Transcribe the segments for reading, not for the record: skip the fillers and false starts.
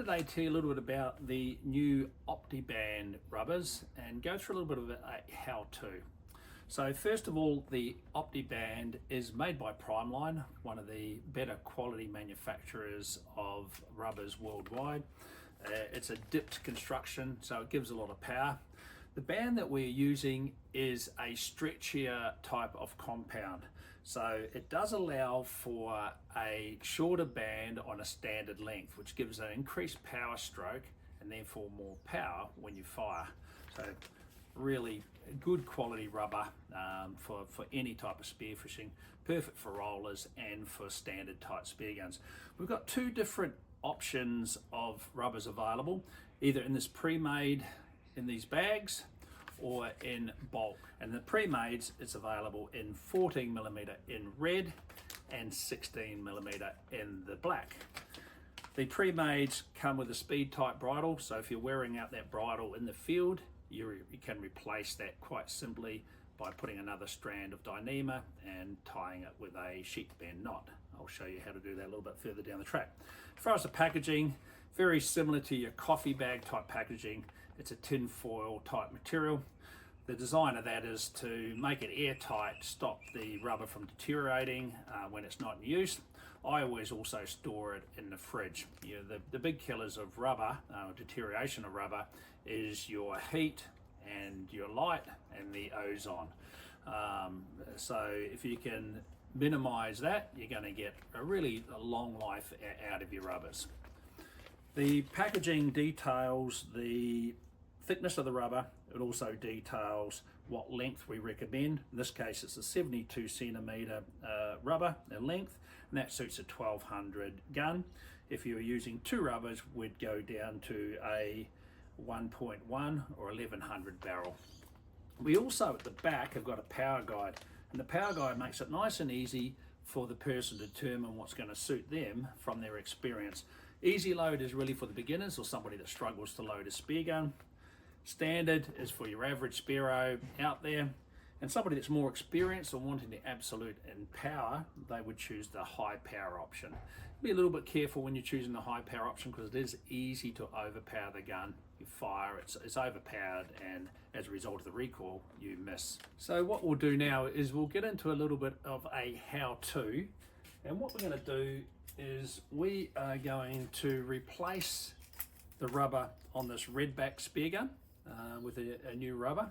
today tell you a little bit about the new Optiband rubbers and go through a little bit of a how-to. So first of all, the Optiband is made by Primeline, one of the better quality manufacturers of rubbers worldwide. It's a dipped construction, so it gives a lot of power. The band that we're using is a stretchier type of compound. So it does allow for a shorter band on a standard length, which gives an increased power stroke and therefore more power when you fire. So really good quality rubber for any type of spearfishing, perfect for rollers and for standard type spear guns. We've got two different options of rubbers available, either in this pre-made in these bags or in bulk. And the pre-mades, it's available in 14mm in red and 16mm in the black. The pre-mades come with a speed type bridle, so if you're wearing out that bridle in the field, you can replace that quite simply by putting another strand of Dyneema and tying it with a sheet bend knot. I'll show you how to do that a little bit further down the track. As far as the packaging, very similar to your coffee bag type packaging. It's a tin foil type material. The design of that is to make it airtight, stop the rubber from deteriorating when it's not in use. I always also store it in the fridge. The big killers of rubber, deterioration of rubber, is your heat and your light and the ozone. So if you can minimize that, you're going to get a really long life out of your rubbers. The packaging details the thickness of the rubber. It also details what length we recommend. In this case, it's a 72cm rubber in length, and that suits a 1200 gun. If you were using two rubbers, we'd go down to a 1.1 or 1100 barrel. We also at the back have got a power guide, and the power guide makes it nice and easy for the person to determine what's going to suit them from their experience. Easy load is really for the beginners or somebody that struggles to load a spear gun. Standard is for your average spearo out there, and somebody that's more experienced or wanting the absolute in power, they would choose the high power option. Be a little bit careful when you're choosing the high power option because it is easy to overpower the gun. You fire, it's overpowered, and as a result of the recoil, you miss. So what we'll do now is we'll get into a little bit of a how-to, and what we're going to do is we are going to replace the rubber on this redback spear gun with a new rubber,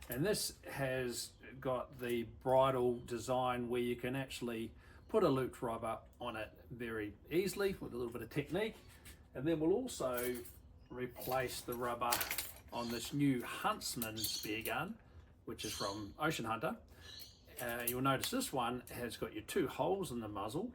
and this has got the bridle design where you can actually put a looped rubber on it very easily with a little bit of technique. And then we'll also replace the rubber on this new Huntsman spear gun, which is from Ocean Hunter. You'll notice this one has got your two holes in the muzzle,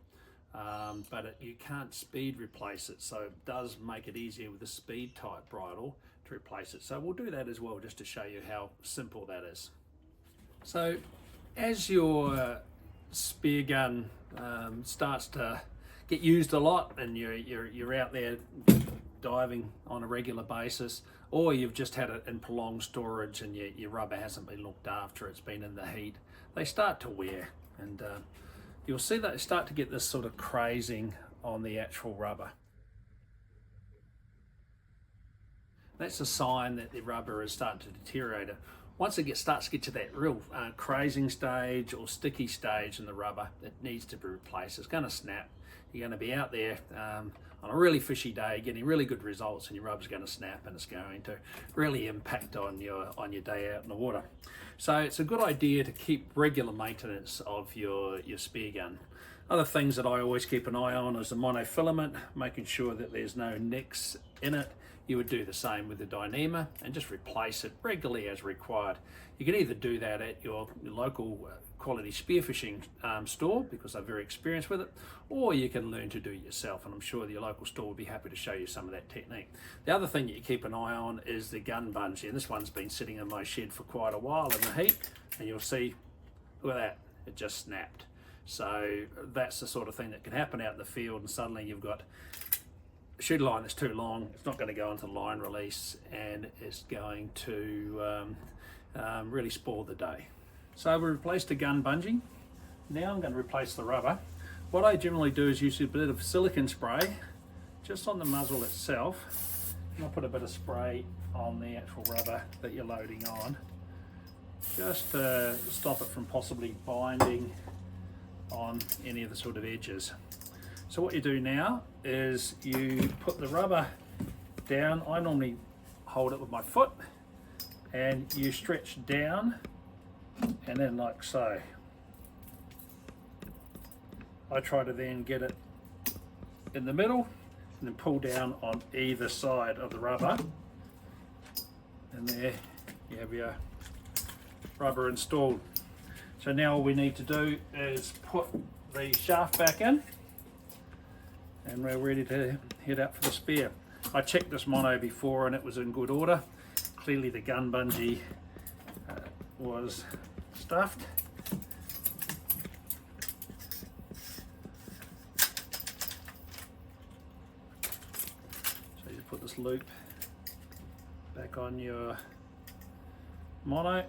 but you can't speed replace it, so it does make it easier with the speed type bridle to replace it. So we'll do that as well, just to show you how simple that is. So as your spear gun starts to get used a lot and you're out there diving on a regular basis, or you've just had it in prolonged storage and your rubber hasn't been looked after, it's been in the heat, they start to wear, and you'll see that they start to get this sort of crazing on the actual rubber. That's a sign that the rubber is starting to deteriorate. Once it starts to get to that real crazing stage or sticky stage in the rubber, it needs to be replaced. It's going to snap. You're going to be out there on a really fishy day getting really good results, and your rubber's going to snap, and it's going to really impact on your day out in the water. So it's a good idea to keep regular maintenance of your spear gun. Other things that I always keep an eye on is the monofilament, making sure that there's no nicks in it. You would do the same with the Dyneema and just replace it regularly as required. You can either do that at your local quality spearfishing store because they're very experienced with it, or you can learn to do it yourself, and I'm sure your local store will be happy to show you some of that technique. The other thing that you keep an eye on is the gun bungee, and this one's been sitting in my shed for quite a while in the heat, and you'll see, look at that, it just snapped. So that's the sort of thing that can happen out in the field, and suddenly you've got shoot line that's too long, it's not going to go into line release, and it's going to really spoil the day. So we replaced the gun bungee. Now I'm going to replace the rubber. What I generally do is use a bit of silicone spray just on the muzzle itself. And I'll put a bit of spray on the actual rubber that you're loading on, just to stop it from possibly binding on any of the sort of edges. So what you do now is you put the rubber down. I normally hold it with my foot, and you stretch down and then like so. I try to then get it in the middle and then pull down on either side of the rubber, and there you have your rubber installed. So now all we need to do is put the shaft back in, and we're ready to head out for the spear. I checked this mono before and it was in good order. Clearly the gun bungee was stuffed. So you put this loop back on your mono.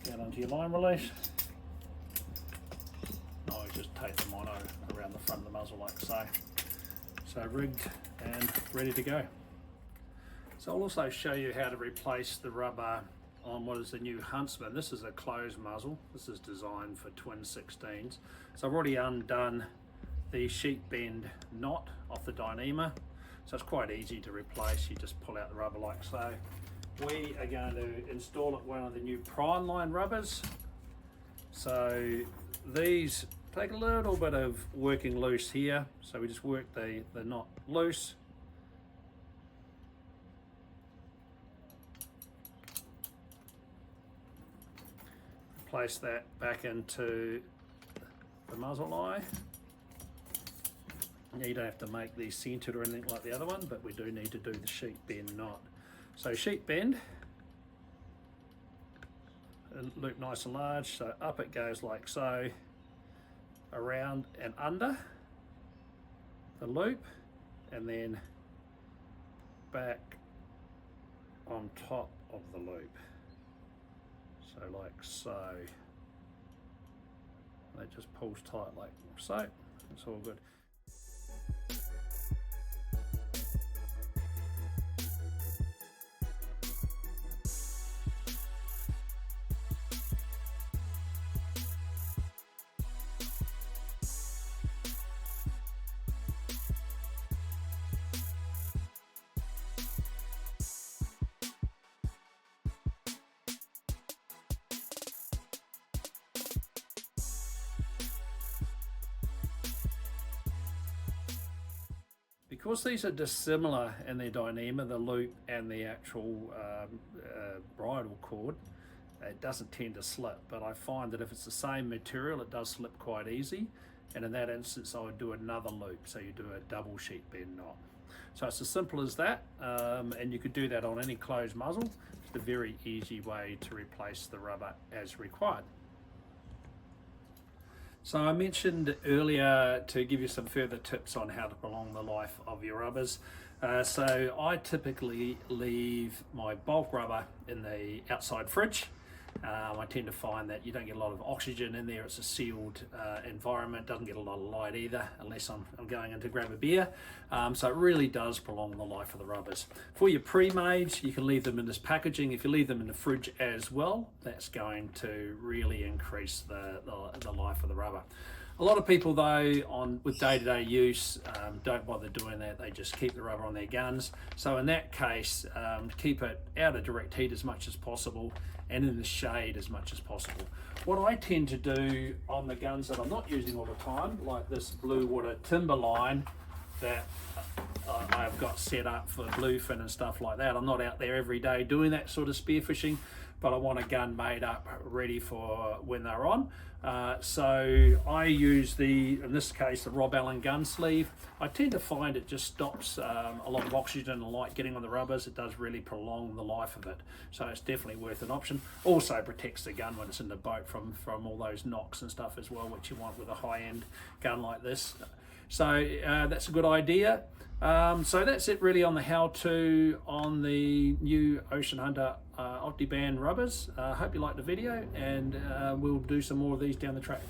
Down onto your line release. Now I just tape the mono around the front of the muzzle like so. So rigged and ready to go. So I'll also show you how to replace the rubber on what is the new Huntsman. This is a closed muzzle. This is designed for twin 16s. So I've already undone the sheet bend knot off the dyneema. So it's quite easy to replace. You just pull out the rubber like so. We are going to install it one of the new Primeline rubbers. So these take a little bit of working loose here. So we just work the knot loose. Place that back into the muzzle eye. Now you don't have to make these centered or anything like the other one, but we do need to do the sheet bend knot. So sheet bend, loop nice and large, so up it goes like so, around and under the loop, and then back on top of the loop. So like so. And it just pulls tight like so. It's all good. Because these are dissimilar in their dyneema, the loop and the actual bridle cord, it doesn't tend to slip, but I find that if it's the same material, it does slip quite easy. And in that instance, I would do another loop. So you do a double sheet bend knot. So it's as simple as that. And you could do that on any closed muzzle. It's a very easy way to replace the rubber as required. So I mentioned earlier to give you some further tips on how to prolong the life of your rubbers. So I typically leave my bulk rubber in the outside fridge. I tend to find that you don't get a lot of oxygen in there. It's a sealed environment, doesn't get a lot of light either, unless I'm going in to grab a beer. So it really does prolong the life of the rubbers. For your pre-mades, you can leave them in this packaging. If you leave them in the fridge as well, that's going to really increase the life of the rubber. A lot of people though, with day-to-day use, don't bother doing that. They just keep the rubber on their guns. So in that case, keep it out of direct heat as much as possible and in the shade as much as possible. What I tend to do on the guns that I'm not using all the time, like this blue water timber line that I've got set up for bluefin and stuff like that. I'm not out there every day doing that sort of spearfishing, but I want a gun made up ready for when they're on. So I use in this case, the Rob Allen gun sleeve. I tend to find it just stops a lot of oxygen and light getting on the rubbers. It does really prolong the life of it. So it's definitely worth an option. Also protects the gun when it's in the boat from all those knocks and stuff as well, which you want with a high-end gun like this. So that's a good idea. So that's it really on the how-to on the new Ocean Hunter Optiband rubbers. Hope you liked the video, and we'll do some more of these down the track.